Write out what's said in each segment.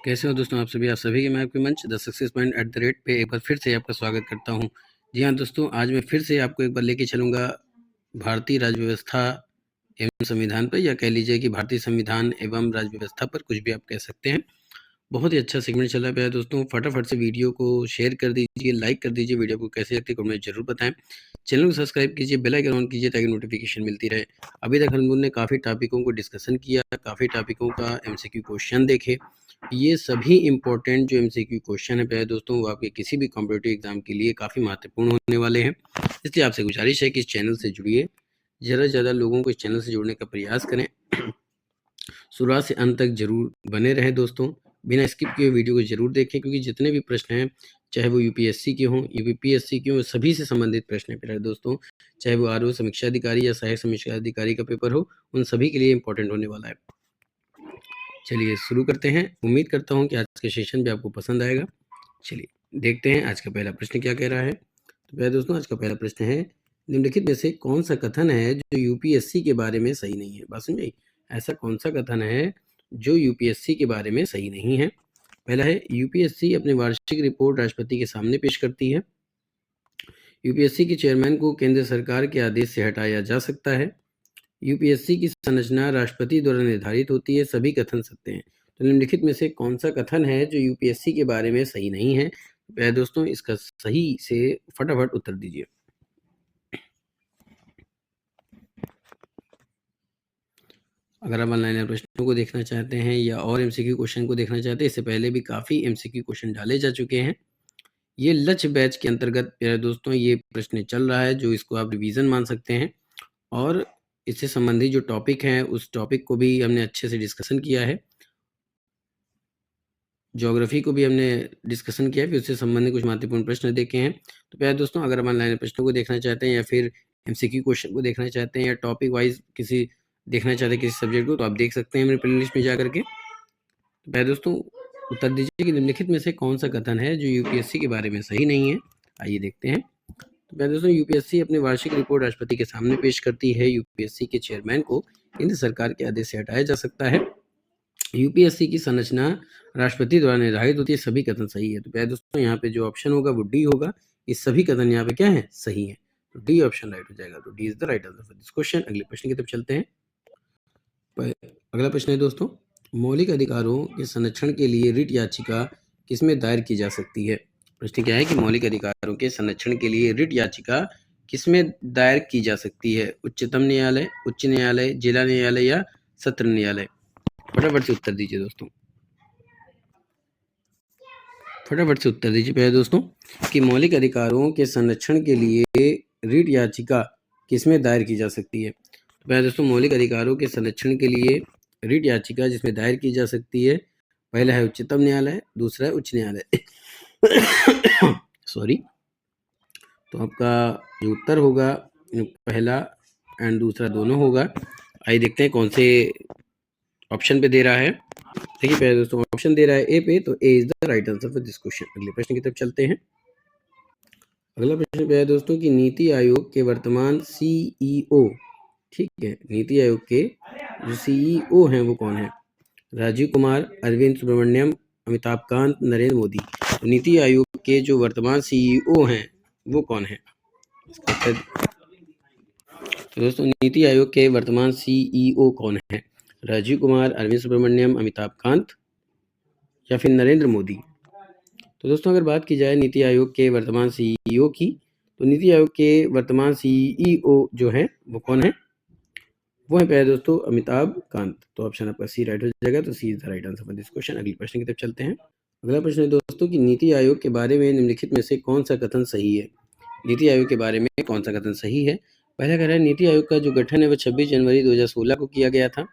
कैसे हो दोस्तों आप सभी के मैं आपके मंच the success point at the rate पे एक बार फिर से आपका स्वागत करता हूं। जी हाँ दोस्तों, आज मैं फिर से आपको एक बार लेके चलूँगा भारतीय राज्य व्यवस्था एवं संविधान पर, या कह लीजिए कि भारतीय संविधान एवं राज्य व्यवस्था पर, कुछ भी आप कह सकते हैं। बहुत ही अच्छा सेगमेंट चला गया है दोस्तों। फटाफट से वीडियो को शेयर कर दीजिए, लाइक कर दीजिए। वीडियो को कैसे लगती है कमेंट में ज़रूर बताएं। चैनल को सब्सक्राइब कीजिए, बेल आइकन ऑन कीजिए ताकि नोटिफिकेशन मिलती रहे। अभी तक हम लोगों ने काफ़ी टॉपिकों को डिस्कशन किया, काफ़ी टॉपिकों का एमसीक्यू क्वेश्चन देखे। ये सभी इम्पोर्टेंट जो एमसीक्यू क्वेश्चन है प्यारे दोस्तों, वो आपके किसी भी कॉम्पिटिटिव एग्जाम के लिए काफ़ी महत्वपूर्ण होने वाले हैं। इसलिए आपसे गुजारिश है कि इस चैनल से जुड़िए, ज़्यादा से ज़्यादा लोगों को इस चैनल से जुड़ने का प्रयास करें। शुरुआत से अंत तक जरूर बने रहें दोस्तों, बिना स्किप किए वीडियो को जरूर देखें, क्योंकि जितने भी प्रश्न हैं, चाहे वो यूपीएससी के हों, यूपीपीएससी के हों, सभी से संबंधित प्रश्न हैं प्यारे दोस्तों। चाहे वो आरओ समीक्षा अधिकारी या सहायक समीक्षा अधिकारी का पेपर हो, उन सभी के लिए इंपॉर्टेंट होने वाला है। चलिए शुरू करते हैं। उम्मीद करता हूँ कि आज के सेशन भी आपको पसंद आएगा। चलिए देखते हैं आज का पहला प्रश्न क्या कह रहा है। तो प्यारे दोस्तों, आज का पहला प्रश्न है, निम्नलिखित में से कौन सा कथन है जो यूपीएससी के बारे में सही नहीं है। बात समझ, ऐसा कौन सा कथन है जो यूपीएससी के बारे में सही नहीं है। पहला है, यूपीएससी अपनी वार्षिक रिपोर्ट राष्ट्रपति के सामने पेश करती है। यूपीएससी के चेयरमैन को केंद्र सरकार के आदेश से हटाया जा सकता है। यूपीएससी की संरचना राष्ट्रपति द्वारा निर्धारित होती है। सभी कथन सत्य हैं। तो निम्नलिखित में से कौन सा कथन है जो यूपीएससी के बारे में सही नहीं है। प्यारे दोस्तों, इसका सही से फटाफट उत्तर दीजिए। अगर आप ऑनलाइन प्रश्नों को देखना चाहते हैं या और एमसीक्यू क्वेश्चन को देखना चाहते हैं, इससे पहले भी काफ़ी एमसीक्यू क्वेश्चन डाले जा चुके हैं। ये लक्ष्य बैच के अंतर्गत प्यारे दोस्तों ये प्रश्न चल रहा है, जो इसको आप रिवीजन मान सकते हैं। और इससे संबंधित जो टॉपिक हैं, उस टॉपिक को भी हमने अच्छे से डिस्कशन किया है। ज्योग्राफी को भी हमने डिस्कशन किया है, फिर उससे संबंधित कुछ महत्वपूर्ण प्रश्न देखे हैं। तो प्यारे दोस्तों, अगर आप ऑनलाइन प्रश्नों को देखना चाहते हैं या फिर एमसीक्यू क्वेश्चन को देखना चाहते हैं या टॉपिक वाइज किसी देखना चाहते हैं किसी सब्जेक्ट को, तो आप देख सकते हैं मेरे प्लेलिस्ट में जा करके। तो प्यारे दोस्तों, उत्तर दीजिए कि निम्नलिखित में से कौन सा कथन है जो यूपीएससी के बारे में सही नहीं है। आइए देखते हैं। तो प्यारे दोस्तों, यूपीएससी अपनी वार्षिक रिपोर्ट राष्ट्रपति के सामने पेश करती है। यूपीएससी के चेयरमैन को केंद्र सरकार के आदेश से हटाया जा सकता है। यूपीएससी की संरचना राष्ट्रपति द्वारा निर्धारित होती है। सभी कथन सही है। तो प्यारे दोस्तों, यहाँ पे जो ऑप्शन होगा वो डी होगा। ये सभी कथन यहाँ पे क्या है, सही है। तो डी ऑप्शन राइट हो जाएगा। तो D is the right answer for this question. अगले प्रश्न की तरफ चलते हैं। अगला प्रश्न है दोस्तों, मौलिक अधिकारों के संरक्षण के लिए रिट याचिका किसमें दायर की जा सकती है। प्रश्न क्या है कि मौलिक अधिकारों के संरक्षण के लिए रिट याचिका किसमें दायर की जा सकती है। उच्चतम न्यायालय, उच्च न्यायालय, जिला न्यायालय या सत्र न्यायालय। फटाफट से उत्तर दीजिए दोस्तों, फटाफट से उत्तर दीजिए प्यारे दोस्तों कि मौलिक अधिकारों के संरक्षण के लिए रिट याचिका किसमें दायर की जा सकती है। तो प्यारे दोस्तों, मौलिक अधिकारों के संरक्षण के लिए रिट याचिका जिसमें दायर की जा सकती है, पहला है उच्चतम न्यायालय, दूसरा है उच्च न्यायालय। सॉरी। तो आपका जो उत्तर होगा पहला एंड दूसरा दोनों होगा। आइए देखते हैं कौन से ऑप्शन पे दे रहा है। देखिए प्यारे दोस्तों, ऑप्शन दे रहा है ए पे, तो A is the right answer for this question. अगले प्रश्न की तरफ चलते हैं। अगला प्रश्न प्यारे दोस्तों कि नीति आयोग के वर्तमान सीईओ, ठीक है, नीति आयोग के जो सीईओ हैं वो कौन है। राजीव कुमार, अरविंद सुब्रमण्यम, अमिताभ कांत, नरेंद्र मोदी। तो नीति आयोग के जो वर्तमान सीईओ हैं वो कौन है। तो दोस्तों, नीति आयोग के वर्तमान सीईओ कौन है। राजीव कुमार, अरविंद सुब्रमण्यम, अमिताभ कांत या फिर नरेंद्र मोदी। तो दोस्तों, अगर बात की जाए नीति आयोग के वर्तमान सीईओ की, तो नीति आयोग के वर्तमान सीईओ जो है वो कौन है, वो है प्यारे दोस्तों अमिताभ कांत। तो ऑप्शन आपका सी राइट हो जाएगा। तो C is the right answer for this question. अगले प्रश्न की तरफ चलते हैं। अगला प्रश्न है दोस्तों कि नीति आयोग के बारे में निम्नलिखित में से कौन सा कथन सही है। नीति आयोग के बारे में कौन सा कथन सही है। पहला कह रहा है, नीति आयोग का जो गठन है वो 26 जनवरी 2016 को किया गया था।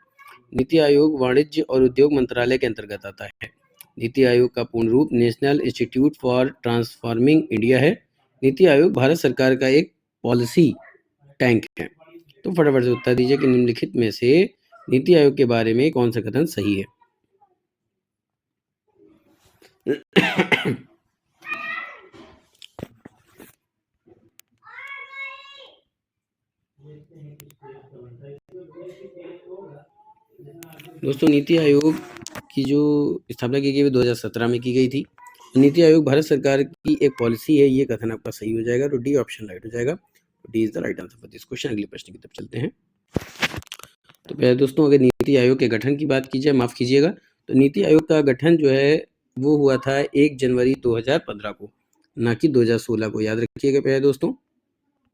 नीति आयोग वाणिज्य और उद्योग मंत्रालय के अंतर्गत आता है। नीति आयोग का पूर्ण रूप national institute for transforming India है। नीति आयोग भारत सरकार का एक पॉलिसी टैंक है। तो फटाफट से उत्तर दीजिए कि निम्नलिखित में से नीति आयोग के बारे में कौन सा कथन सही है। दोस्तों, नीति आयोग की जो स्थापना की गई वो 2017 में की गई थी। नीति आयोग भारत सरकार की एक पॉलिसी है, ये कथन आपका सही हो जाएगा, तो डी ऑप्शन राइट हो जाएगा। D is the right answer for this question. अगले प्रश्न की तरफ चलते हैं। तो प्यारे दोस्तों, अगर नीति आयोग के गठन की बात की जाए, माफ कीजिएगा, तो नीति आयोग का गठन जो है वो हुआ था 1 जनवरी 2015 को, ना कि 2016 को। याद रखिएगा प्यारे दोस्तों,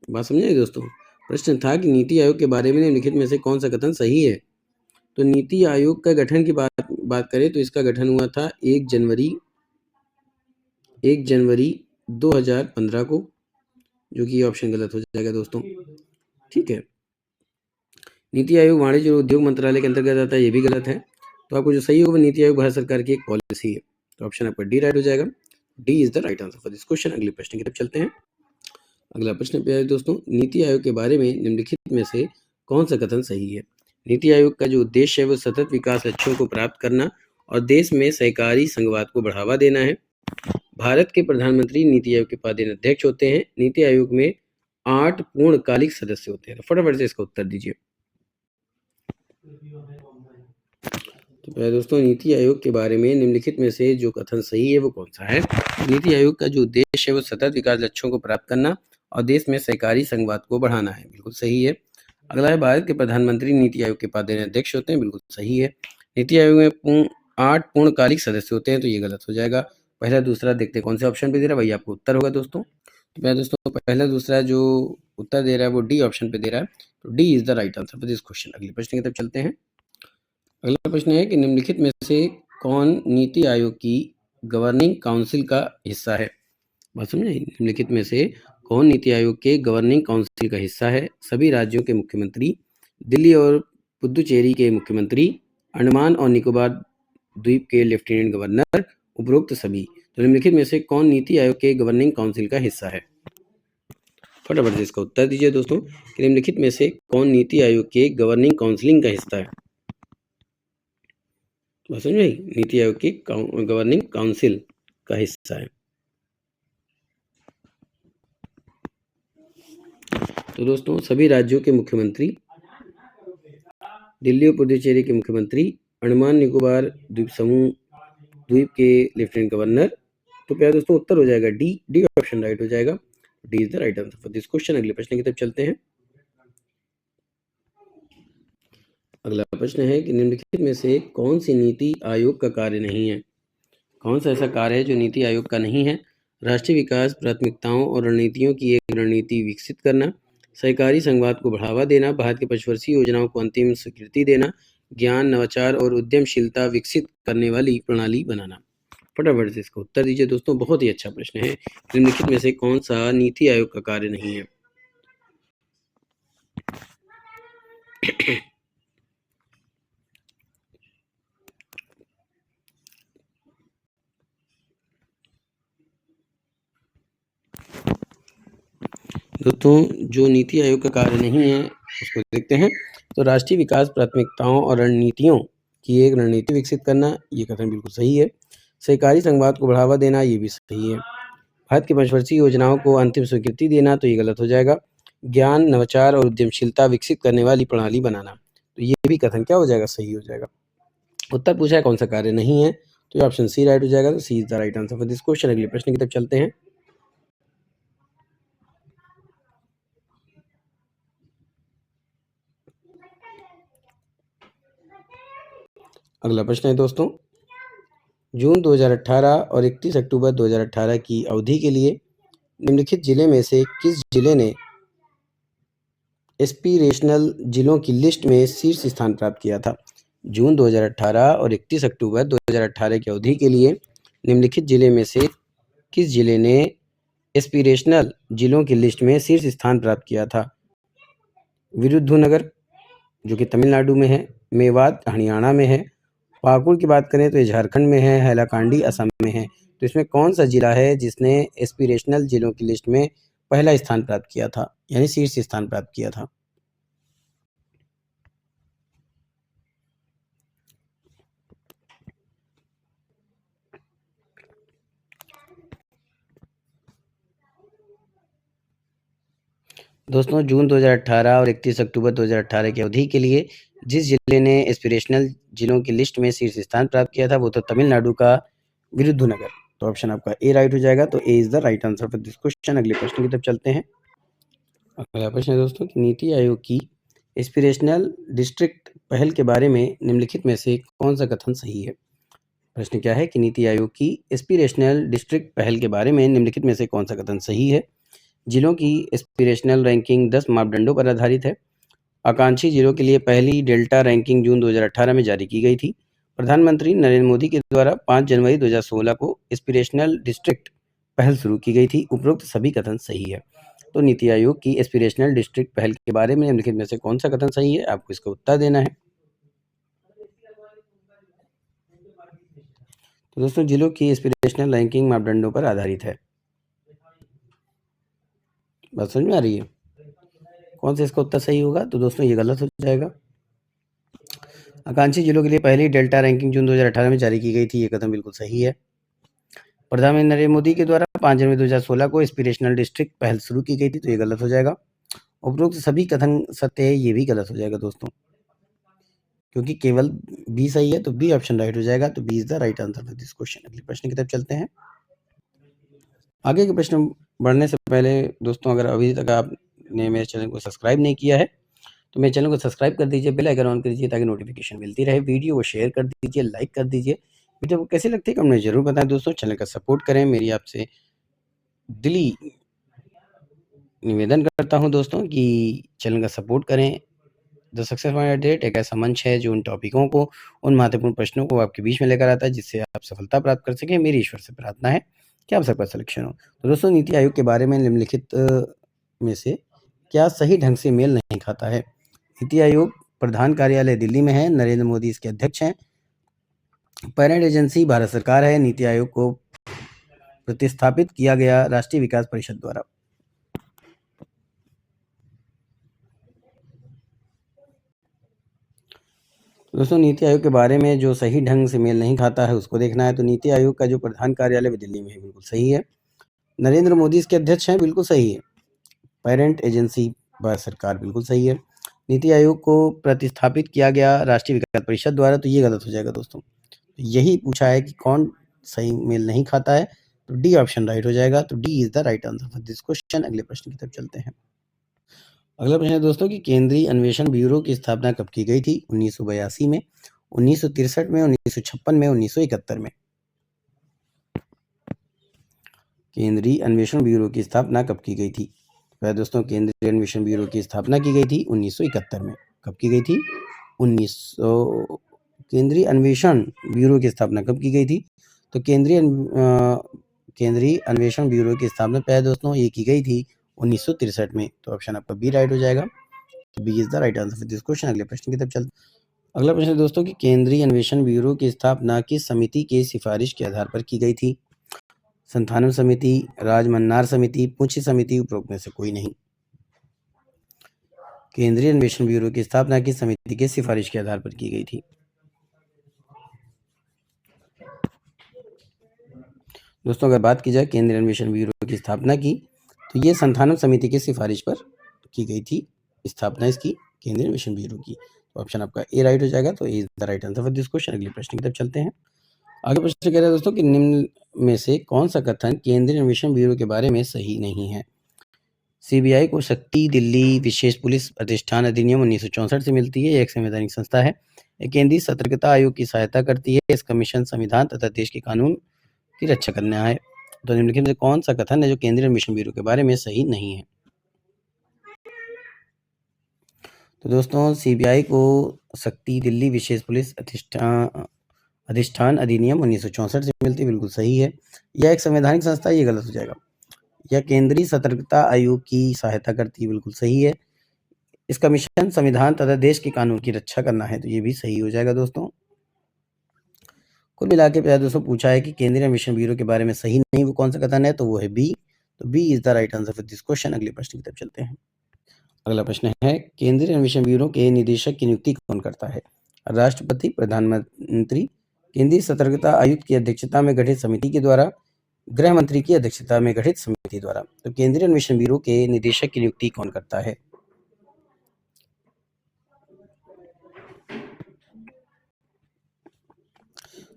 बात समझे दोस्तों। प्रश्न था कि नीति आयोग के बारे में निम्नलिखित में से कौन सा कथन सही है। तो नीति आयोग का गठन की बात करें तो इसका गठन हुआ था 1 जनवरी 2015 को, जो कि ऑप्शन गलत हो जाएगा दोस्तों। ठीक है, नीति आयोग वाणिज्य और उद्योग मंत्रालय के अंतर्गत आता है, ये भी गलत है। तो आपको जो सही होगा, नीति आयोग भारत सरकार की एक पॉलिसी है, तो ऑप्शन आपका डी राइट हो जाएगा। D is the right answer for this question. अगले प्रश्न की तरफ चलते हैं। अगला प्रश्न प्यारे दोस्तों, नीति आयोग के बारे में निम्नलिखित में से कौन सा कथन सही है। नीति आयोग का जो उद्देश्य है वो सतत विकास लक्ष्यों को प्राप्त करना और देश में सहकारी संघवाद को बढ़ावा देना है। भारत के प्रधानमंत्री नीति आयोग के पदेन अध्यक्ष होते हैं। नीति आयोग में 8 पूर्णकालिक सदस्य होते हैं। तो फटाफट से इसका उत्तर दीजिए। तो प्यारे दोस्तों, नीति आयोग के बारे में निम्नलिखित में से जो कथन सही है वो कौन सा है। नीति आयोग का जो उद्देश्य है वो सतत विकास लक्ष्यों को प्राप्त करना और देश में सहकारी संघवाद को बढ़ाना है, बिल्कुल सही है। अगला है, भारत के प्रधानमंत्री नीति आयोग के पदेन अध्यक्ष होते हैं, बिल्कुल सही है। नीति आयोग में 8 पूर्णकालिक सदस्य होते हैं, तो ये गलत हो जाएगा। पहला दूसरा देखते हैं कौन से ऑप्शन पे दे रहा है, वही आपको उत्तर होगा दोस्तों। तो मैं दोस्तों पहला दूसरा जो उत्तर दे रहा है वो डी ऑप्शन पे दे रहा है, तो D is the right answer for this question. अगले प्रश्न की तरफ चलते हैं। अगला प्रश्न है कि निम्नलिखित में से कौन नीति आयोग की गवर्निंग काउंसिल का हिस्सा है। बात समझे, निम्नलिखित में से कौन नीति आयोग के गवर्निंग काउंसिल का हिस्सा है। सभी राज्यों के मुख्यमंत्री, दिल्ली और पुदुचेरी के मुख्यमंत्री, अंडमान और निकोबार द्वीप के लेफ्टिनेंट गवर्नर, उपरोक्त सभी। तो निम्नलिखित में से कौन नीति आयोग के गवर्निंग काउंसिल का हिस्सा है। फटाफट से इसका उत्तर दीजिए दोस्तों कि निम्नलिखित में से कौन नीति आयोग के गवर्निंग काउंसिलिंग का हिस्सा है। बात समझ में, नीति आयोग की गवर्निंग काउंसिल का हिस्सा है। तो दोस्तों सभी राज्यों के मुख्यमंत्री, दिल्ली और पुदुचेरी के मुख्यमंत्री, अंडमान निकोबार द्वीप समूह द्वीप के लेफ्टिनेंट गवर्नर। तो प्यारे दोस्तों उत्तर हो जाएगा डी। डी ऑप्शन राइट हो जाएगा। D is the right answer for this question. अगले प्रश्न की तरफ चलते हैं। अगला प्रश्न है कि निम्नलिखित में से कौन सी नीति आयोग का कार्य नहीं है। कौन सा ऐसा कार्य है जो नीति आयोग का नहीं है। राष्ट्रीय विकास प्राथमिकताओं और रणनीतियों की एक रणनीति विकसित करना, सहकारी संघवाद को बढ़ावा देना, भारत के पंचवर्षीय योजनाओं को अंतिम स्वीकृति देना, ज्ञान, नवाचार और उद्यमशीलता विकसित करने वाली प्रणाली बनाना। फटाफट से इसका उत्तर दीजिए दोस्तों, बहुत ही अच्छा प्रश्न है। निम्नलिखित में से कौन सा नीति आयोग का कार्य नहीं है। दोस्तों जो नीति आयोग का कार्य नहीं है उसको देखते हैं। तो राष्ट्रीय विकास प्राथमिकताओं और रणनीतियों की एक रणनीति विकसित करना, ये कथन बिल्कुल सही है। सहकारी संघवाद को बढ़ावा देना, ये भी सही है। भारत की पंचवर्षीय योजनाओं को अंतिम स्वीकृति देना, तो ये गलत हो जाएगा। ज्ञान, नवाचार और उद्यमशीलता विकसित करने वाली प्रणाली बनाना, तो ये भी कथन क्या हो जाएगा, सही हो जाएगा। उत्तर पूछा है कौन सा कार्य नहीं है, तो ये ऑप्शन सी राइट हो जाएगा। तो C is the right answer for this question. अगले प्रश्न की तरफ चलते हैं। अगला प्रश्न है दोस्तों, जून 2018 और 31 अक्टूबर 2018 की अवधि के लिए निम्नलिखित जिले में से किस जिले ने एस्पिरेशनल जिलों की लिस्ट में शीर्ष स्थान प्राप्त किया था। जून 2018 और 31 अक्टूबर 2018 की अवधि के लिए निम्नलिखित जिले में से किस जिले ने एस्पिरेशनल जिलों की लिस्ट में शीर्ष स्थान प्राप्त किया था। विरुद्धुनगर जो कि तमिलनाडु में है, मेवात हरियाणा में है, पाकुड़ की बात करें तो ये झारखंड में है, हैलाकांडी असम में है। तो इसमें कौन सा जिला है जिसने एस्पिरेशनल जिलों की लिस्ट में पहला स्थान प्राप्त किया था, यानी शीर्ष स्थान प्राप्त किया था। दोस्तों जून 2018 और 31 अक्टूबर 2018 की अवधि के लिए जिस जिले ने एस्पिरेशनल जिलों की लिस्ट में शीर्ष स्थान प्राप्त किया था वो तो तमिलनाडु का विरुद्धनगर। तो ऑप्शन आपका ए राइट हो जाएगा। तो A is the right answer for this question. अगले प्रश्न की तरफ चलते हैं। अगला प्रश्न है दोस्तों कि नीति आयोग की एस्पिरेशनल डिस्ट्रिक्ट पहल के बारे में निम्नलिखित में से कौन सा कथन सही है। प्रश्न क्या है कि नीति आयोग की एस्पिरेशनल डिस्ट्रिक्ट पहल के बारे में निम्नलिखित में से कौन सा कथन सही है। जिलों की एस्पिरेशनल रैंकिंग 10 मापदंडों पर आधारित है। आकांक्षी जिलों के लिए पहली डेल्टा रैंकिंग जून 2018 में जारी की गई थी। प्रधानमंत्री नरेंद्र मोदी के द्वारा 5 जनवरी 2016 को एस्पिरेशनल डिस्ट्रिक्ट पहल शुरू की गई थी। उपरोक्त सभी कथन सही है। तो नीति आयोग की एस्पिरेशनल डिस्ट्रिक्ट पहल के बारे में निम्नलिखित में से कौन सा कथन सही है, आपको इसका उत्तर देना है। तो दोस्तों जिलों की एस्पिरेशनल रैंकिंग मापदंडों पर आधारित है। बात समझ में आ रही है? कौन सा इसका उत्तर सही होगा? तो दोस्तों ये गलत हो जाएगा। आकांक्षी जिलों के लिए पहली डेल्टा रैंकिंग जून 2018 में जारी की गई थी। ये कथन बिल्कुल सही है। प्रधानमंत्री नरेंद्र मोदी के द्वारा 5 जनवरी 2016 को एस्पिरेशनल डिस्ट्रिक्ट पहल शुरू की गई थी। तो ये गलत हो जाएगा। उपरोक्त सभी कथन सत्य है, ये भी गलत हो जाएगा दोस्तों, क्योंकि केवल बी सही है। तो बी ऑप्शन राइट हो जाएगा। तो B is the right answer for this question. अगले प्रश्न की तरफ चलते हैं। आगे के प्रश्न बढ़ने से पहले दोस्तों, अगर अभी तक आपने मेरे चैनल को सब्सक्राइब नहीं किया है तो मेरे चैनल को सब्सक्राइब कर दीजिए, बेल आइकन ऑन कर दीजिए ताकि नोटिफिकेशन मिलती रहे। वीडियो को शेयर कर दीजिए, लाइक कर दीजिए। वीडियो को कैसी लगती है कमेंट में जरूर बताएं दोस्तों। चैनल का सपोर्ट करें, मेरी आपसे दिली निवेदन करता हूं दोस्तों कि चैनल का सपोर्ट करें। द सक्सेस पॉइंट एट एक ऐसा मंच है जो उन टॉपिकों को, उन महत्वपूर्ण प्रश्नों को आपके बीच में लेकर आता है जिससे आप सफलता प्राप्त कर सकें। मेरी ईश्वर से प्रार्थना है कि आप सबका सिलेक्शन हो। तो दोस्तों नीति आयोग के बारे में निम्नलिखित में से क्या सही ढंग से मेल नहीं खाता है। नीति आयोग प्रधान कार्यालय दिल्ली में है। नरेंद्र मोदी इसके अध्यक्ष हैं। पेरेंट एजेंसी भारत सरकार है। नीति आयोग को प्रतिस्थापित किया गया राष्ट्रीय विकास परिषद द्वारा। दोस्तों नीति आयोग के बारे में जो सही ढंग से मेल नहीं खाता है उसको देखना है। तो नीति आयोग का जो प्रधान कार्यालय दिल्ली में है बिल्कुल सही है। नरेंद्र मोदी इसके अध्यक्ष हैं, बिल्कुल सही है। पेरेंट एजेंसी भारत सरकार, बिल्कुल सही है। नीति आयोग को प्रतिस्थापित किया गया राष्ट्रीय विकास परिषद द्वारा, तो ये गलत हो जाएगा दोस्तों। यही पूछा है कि कौन सही मेल नहीं खाता है, तो डी ऑप्शन राइट हो जाएगा। तो D is the right answer for this question. अगले प्रश्न की तरफ चलते हैं। अगला प्रश्न है दोस्तों कि केंद्रीय अन्वेषण ब्यूरो की स्थापना कब की गई थी। 1982 में, 1963 में, 1956 में, 1971 में। केंद्रीय अन्वेषण ब्यूरो की स्थापना कब की गई थी? दोस्तों केंद्रीय अन्वेषण ब्यूरो की स्थापना की गई थी 1971 में। कब की गई थी? 1900। केंद्रीय अन्वेषण ब्यूरो की स्थापना कब की गई थी? तो केंद्रीय अन्वेषण ब्यूरो की स्थापना दोस्तों ये की गई थी 1963 में। तो ऑप्शन आपका बी राइट हो जाएगा। तो B is the right answer for this question. अगले प्रश्न की तरफ चलते। अगला प्रश्न दोस्तों कि केंद्रीय अन्वेषण ब्यूरो की स्थापना किस समिति की सिफारिश के आधार पर की गई थी। संथानम समिति, राजमन्नार समिति, पुंछ समिति, उपरोक्त में से कोई नहीं। केंद्रीय अन्वेषण ब्यूरो की स्थापना किस समिति के सिफारिश के आधार पर की गई थी? दोस्तों अगर बात की जाए केंद्रीय अन्वेषण ब्यूरो की स्थापना की, तो ये संथानम समिति की सिफारिश पर की गई थी स्थापना इसकी, केंद्रीय अन्वेषण ब्यूरो की। तो ऑप्शन आपका ए राइट हो जाएगा। तो A is the right answer for this question. अगले प्रश्न की तरफ चलते हैं। आगे प्रश्न कह रहा है दोस्तों कि निम्न में से कौन सा कथन केंद्रीय अन्वेषण ब्यूरो के बारे में सही नहीं है। सीबीआई को शक्ति दिल्ली विशेष पुलिस प्रतिष्ठान अधिनियम 1964 से मिलती है। यह एक संवैधानिक संस्था है। यह केंद्रीय सतर्कता आयोग की सहायता करती है। इस कमीशन संविधान तथा देश के कानून की रक्षा करना है। तो निम्नलिखित में कौन सा कथन है जो केंद्रीय अन्वेषण ब्यूरो के बारे में सही नहीं है? तो दोस्तों सीबीआई को शक्ति दिल्ली विशेष पुलिस अधिष्ठान अधिनियम 1964 से मिलती है, बिल्कुल सही है। यह एक संवैधानिक संस्था है, ये गलत हो जाएगा। यह केंद्रीय सतर्कता आयोग की सहायता करती है, बिल्कुल सही है। इसका मिशन संविधान तथा देश के कानून की रक्षा करना है, तो ये भी सही हो जाएगा दोस्तों। कुल मिला के दोस्तों पूछा है कि केंद्रीय अन्वेषण ब्यूरो के बारे में सही नहीं वो कौन सा कथन है, तो वो है बी। तो B is the right answer for this question. अगले प्रश्न की तरफ चलते हैं। अगला प्रश्न है केंद्रीय अन्वेषण ब्यूरो के निदेशक की नियुक्ति कौन करता है। राष्ट्रपति, प्रधानमंत्री, केंद्रीय सतर्कता आयुक्त की अध्यक्षता में गठित समिति के द्वारा, गृह मंत्री की अध्यक्षता में गठित समिति द्वारा। तो केंद्रीय अन्वेषण ब्यूरो के निदेशक की नियुक्ति कौन करता है?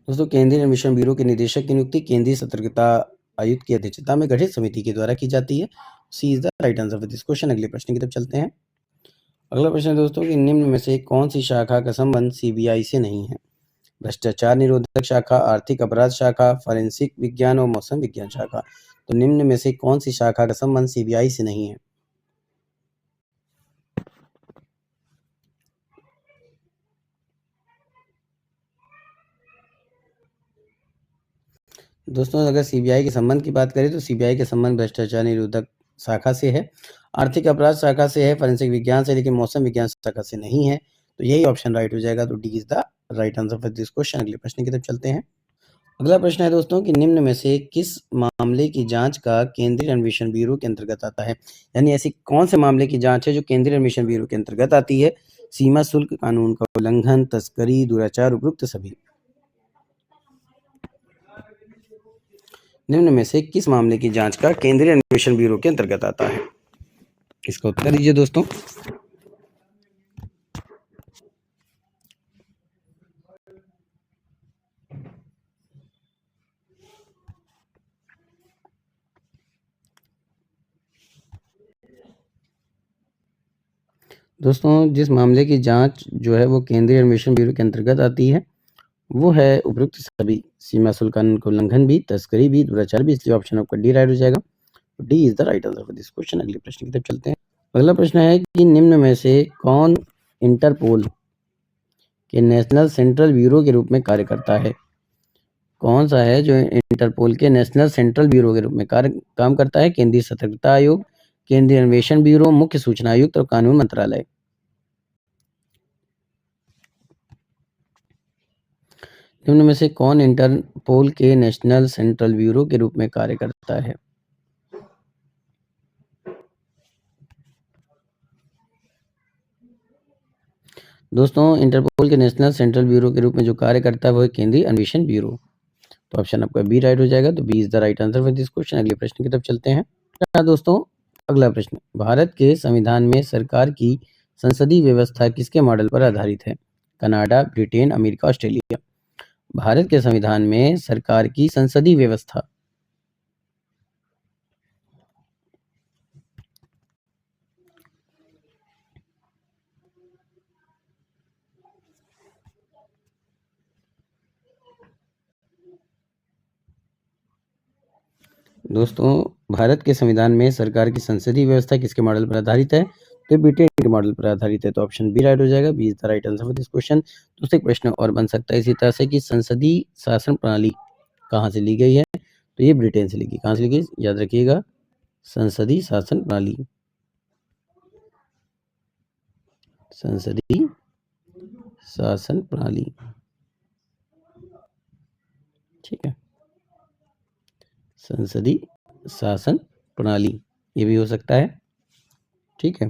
दोस्तों, केंद्रीय अन्वेषण ब्यूरो के निदेशक की नियुक्ति केंद्रीय सतर्कता आयुक्त की अध्यक्षता में गठित समिति के द्वारा की जाती है। C is the right answer for this question. अगले प्रश्न की तरफ चलते हैं। अगला प्रश्न है दोस्तों कि निम्न में से कौन सी शाखा का संबंध सीबीआई से नहीं है? भ्रष्टाचार निरोधक शाखा, आर्थिक अपराध शाखा, फॉरेंसिक विज्ञान और मौसम विज्ञान शाखा। तो निम्न में से कौन सी शाखा का संबंध सीबीआई से नहीं है? दोस्तों, अगर सीबीआई के संबंध की बात करें तो सीबीआई के संबंध भ्रष्टाचार निरोधक शाखा से है, आर्थिक अपराध शाखा से है, फॉरेंसिक विज्ञान से, लेकिन मौसम विज्ञान शाखा से नहीं है। तो यही ऑप्शन राइट हो जाएगा। तो D is the right answer for this question. अगले प्रश्न की तरफ चलते हैं। अगला प्रश्न है दोस्तों कि निम्न में से किस मामले की जांच का केंद्रीय अन्वेषण ब्यूरो के अंतर्गत आता है? यानी ऐसी कौन से मामले की जांच है जो केंद्रीय अन्वेषण ब्यूरो के अंतर्गत आती है? सीमा शुल्क कानून का उल्लंघन, तस्करी, दुराचार, उपरोक्त सभी। निम्न में से किस मामले की जांच का केंद्रीय अन्वेषण ब्यूरो के अंतर्गत आता है? इसका उत्तर दीजिए दोस्तों। दोस्तों, जिस मामले की जांच जो है वो केंद्रीय अन्वेषण ब्यूरो के अंतर्गत आती है वो है उपरोक्त सभी। सीमा शुल्क कानून का उल्लंघन भी, तस्करी भी, दुराचार भी। इसलिए ऑप्शन आपका डी राइट हो जाएगा। D is the right answer for this question. अगले प्रश्न की तरफ चलते हैं। अगला प्रश्न है कि निम्न में से कौन इंटरपोल के नेशनल सेंट्रल ब्यूरो के रूप में कार्य करता है? कौन सा है जो इंटरपोल के नेशनल सेंट्रल ब्यूरो के रूप में काम करता है? केंद्रीय सतर्कता आयोग, केंद्रीय अन्वेषण ब्यूरो, मुख्य सूचना आयुक्त और कानून मंत्रालय। निम्न में से कौन इंटरपोल के नेशनल सेंट्रल ब्यूरो के रूप में कार्य करता है? दोस्तों, इंटरपोल के नेशनल सेंट्रल ब्यूरो के रूप में जो कार्य करता है वो है केंद्रीय अन्वेषण ब्यूरो। तो ऑप्शन आपका बी राइट हो जाएगा। तो B is the right answer for this question. अगले प्रश्न की तरफ चलते हैं। दोस्तों, अगला प्रश्न, भारत के संविधान में सरकार की संसदीय व्यवस्था किसके मॉडल पर आधारित है? Canada, Britain, America, Australia. Bharat के संविधान में सरकार की संसदीय व्यवस्था दोस्तों, भारत के संविधान में सरकार की संसदीय व्यवस्था किसके मॉडल पर आधारित है? तो ब्रिटेन के मॉडल पर आधारित है। तो ऑप्शन बी राइट हो जाएगा। B is the right answer for this question. दूसरे प्रश्न और बन सकता है इसी तरह से कि संसदीय शासन प्रणाली कहाँ से ली गई है? तो ये ब्रिटेन से ली गई। कहाँ से ली गई? याद रखिएगा, संसदीय शासन प्रणाली। संसदीय शासन प्रणाली, ठीक है, संसदीय शासन प्रणाली ये भी हो सकता है, ठीक है,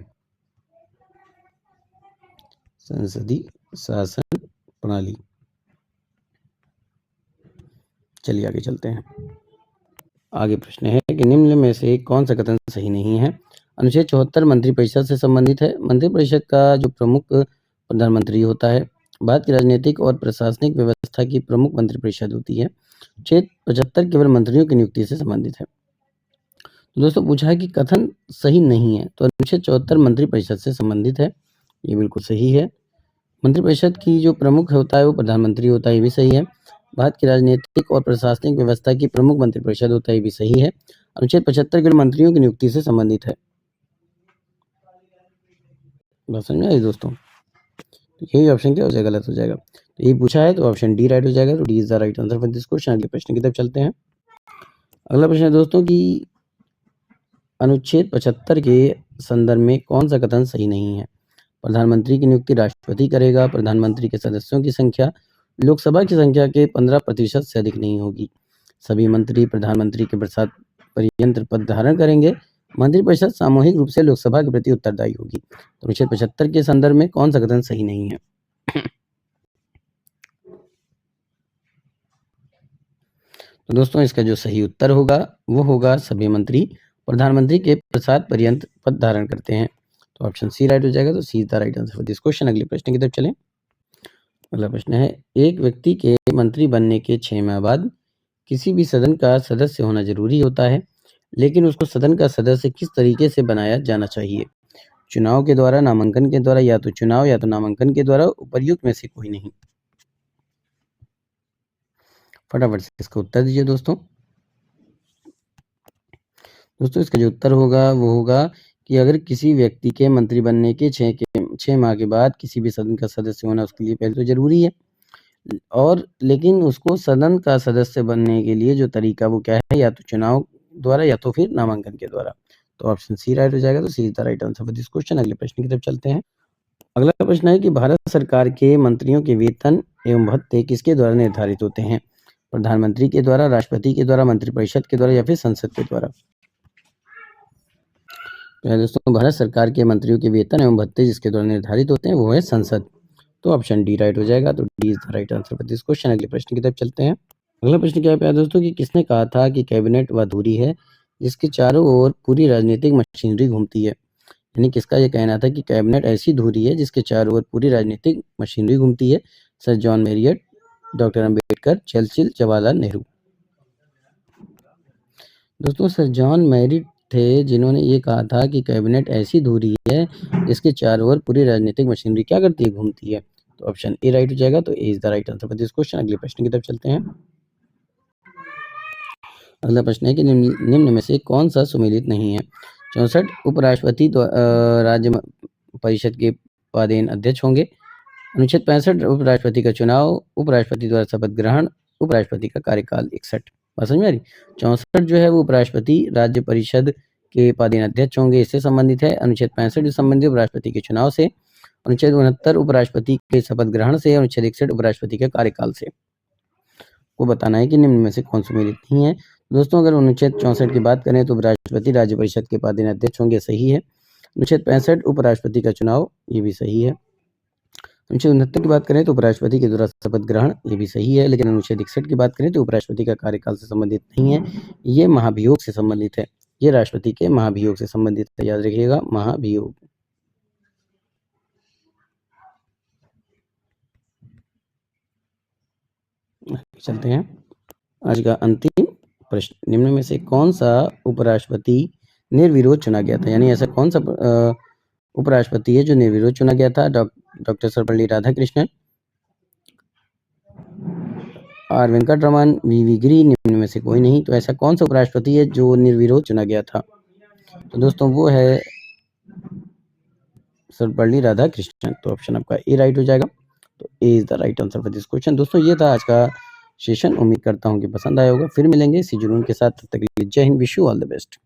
संसदीय शासन प्रणाली। चलिए आगे चलते हैं। आगे प्रश्न है कि निम्न में से कौन सा कथन सही नहीं है? अनुच्छेद 74 मंत्रिपरिषद से संबंधित है। मंत्रिपरिषद का जो प्रमुख प्रधानमंत्री होता है। भारत की राजनीतिक और प्रशासनिक व्यवस्था की प्रमुख मंत्रिपरिषद होती है। अनुच्छेद 75 केवल मंत्रियों की नियुक्ति से संबंधित है। तो दोस्तों, पूछा है कि कथन सही नहीं है, तो अनुच्छेद 74 मंत्रिपरिषद से संबंधित है, ये बिल्कुल सही है। मंत्रिपरिषद की जो प्रमुख होता है वो प्रधानमंत्री होता है, ये भी सही है। भारत की राजनीतिक और प्रशासनिक व्यवस्था की प्रमुख मंत्रिपरिषद होता है, ये भी सही है। अनुच्छेद 75 केवल मंत्रियों की नियुक्ति से संबंधित है। बात समझ में आई दोस्तों? यही ऑप्शन क्या हो जाएगा? गलत हो जाएगा। तो यही पूछा है तो ऑप्शन डी राइट हो जाएगा। तो D is the right answer for this question. अगले प्रश्न की तरफ चलते हैं। अगला प्रश्न है दोस्तों कि अनुच्छेद 75 के संदर्भ में कौन सा कथन सही नहीं है? प्रधानमंत्री की नियुक्ति राष्ट्रपति करेगा। प्रधानमंत्री के सदस्यों की संख्या लोकसभा की संख्या के 15% से अधिक नहीं होगी। सभी मंत्री प्रधानमंत्री के प्रसाद पर्यंत पद धारण करेंगे। मंत्रिपरिषद सामूहिक रूप से लोकसभा के प्रति उत्तरदायी होगी। तो अनुच्छेद 75 के संदर्भ में कौन सा कथन सही नहीं है? तो दोस्तों इसका जो सही उत्तर होगा वो होगा सभी मंत्री प्रधानमंत्री के प्रसाद पर्यंत पद धारण करते हैं। तो ऑप्शन सी राइट हो जाएगा। तो C is the right answer for this question. अगले प्रश्न की तरफ चलें। अगला प्रश्न है, एक व्यक्ति के मंत्री बनने के 6 माह बाद किसी भी सदन का सदस्य होना जरूरी होता है, लेकिन उसको सदन का सदस्य किस तरीके से बनाया जाना चाहिए? चुनाव के द्वारा, नामांकन के द्वारा, या तो चुनाव या तो नामांकन के द्वारा, उपर्युक्त में से कोई नहीं। फटाफट से इसका उत्तर दीजिए दोस्तों। दोस्तों इसका जो उत्तर होगा वो होगा कि अगर किसी व्यक्ति के मंत्री बनने के 6 माह के बाद किसी भी सदन का सदस्य होना उसके लिए पहले तो जरूरी है, और लेकिन उसको सदन का सदस्य बनने के लिए जो तरीका वो क्या है, या तो चुनाव द्वारा या तो फिर नामांकन के द्वारा। तो ऑप्शन सी राइट हो जाएगा। तो C is the right answer for this question. अगले प्रश्न की तरफ चलते हैं। अगला प्रश्न है कि भारत सरकार के मंत्रियों के वेतन एवं भत्ते किसके द्वारा निर्धारित होते हैं? प्रधानमंत्री के द्वारा, राष्ट्रपति के द्वारा, मंत्रिपरिषद के द्वारा, या फिर संसद के द्वारा? तो दोस्तों भारत सरकार के मंत्रियों के वेतन एवं भत्ते जिसके द्वारा निर्धारित होते हैं वो है संसद। तो ऑप्शन डी राइट हो जाएगा। तो D is the right answer for this question. अगले प्रश्न की तरफ चलते हैं। अगला प्रश्न क्या है दोस्तों कि किसने कहा था कि कैबिनेट वह धुरी है जिसके चारों ओर पूरी राजनीतिक मशीनरी घूमती है? यानी किसका ये कहना था कि कैबिनेट ऐसी धुरी है जिसके चारों ओर पूरी राजनीतिक मशीनरी घूमती है? Sir John Marriott, doctor Ambedkar, Churchill, Jawaharlal Nehru? दोस्तों सर जॉन मैरिट थे जिन्होंने ये कहा था कि कैबिनेट ऐसी धुरी है जिसके चारों ओर पूरी राजनीतिक मशीनरी क्या करती है, घूमती है। तो ऑप्शन ए राइट हो जाएगा। तो A is the right answer for this question. अगले प्रश्न की तरफ चलते हैं। अगला प्रश्न है कि निम्न में से कौन सा सुमेलित नहीं है? 64 उपराष्ट्रपति राज्य परिषद के पदेन अध्यक्ष होंगे। अनुच्छेद 65 उपराष्ट्रपति का चुनाव, उपराष्ट्रपति द्वारा शपथ ग्रहण, उपराष्ट्रपति का कार्यकाल 61। बात समझ में आ रही? 64 जो है वो उपराष्ट्रपति राज्य परिषद के पदेन अध्यक्ष होंगे, इससे संबंधित है। अनुच्छेद 65 जो संबंधित उपराष्ट्रपति के चुनाव से। अनुच्छेद 69 उपराष्ट्रपति के शपथ ग्रहण से। अनुच्छेद 61 उपराष्ट्रपति के कार्यकाल से। को बताना है कि निम्न में से कौन सुमेलित नहीं है। दोस्तों अगर अनुच्छेद 64 की बात करें तो उपराष्ट्रपति राज्य परिषद के पदेन अध्यक्ष होंगे, सही है। अनुच्छेद 65 उपराष्ट्रपति का चुनाव, ये भी सही है। अनुच्छेद 69 की बात करें तो उपराष्ट्रपति के द्वारा शपथ ग्रहण, ये भी सही है। लेकिन अनुच्छेद 61 की बात करें तो उपराष्ट्रपति का कार्यकाल से संबंधित नहीं है, ये महाभियोग से संबंधित है। ये राष्ट्रपति के महाभियोग से संबंधित है, याद रखिएगा, महाभियोग। चलते हैं आज का अंतिम प्रश्न। निम्न में से कौन सा उपराष्ट्रपति निर्विरोध चुना गया था? यानी ऐसा कौन सा उपराष्ट्रपति है जो निर्विरोध चुना गया था? Doctor Sarvepalli Radhakrishnan, R Venkataraman, V Giri, निम्न में से कोई नहीं। तो ऐसा कौन सा उपराष्ट्रपति है जो निर्विरोध चुना गया था? तो दोस्तों वो है सर्वपल्ली राधाकृष्णन। तो ऑप्शन आपका ए राइट हो जाएगा। तो A is the right answer for this question. दोस्तों ये था आज का सेशन। उम्मीद करता हूँ कि पसंद आया होगा। फिर मिलेंगे इसी जुनून के साथ। तब तक के लिए जय Hind, wish you all the best.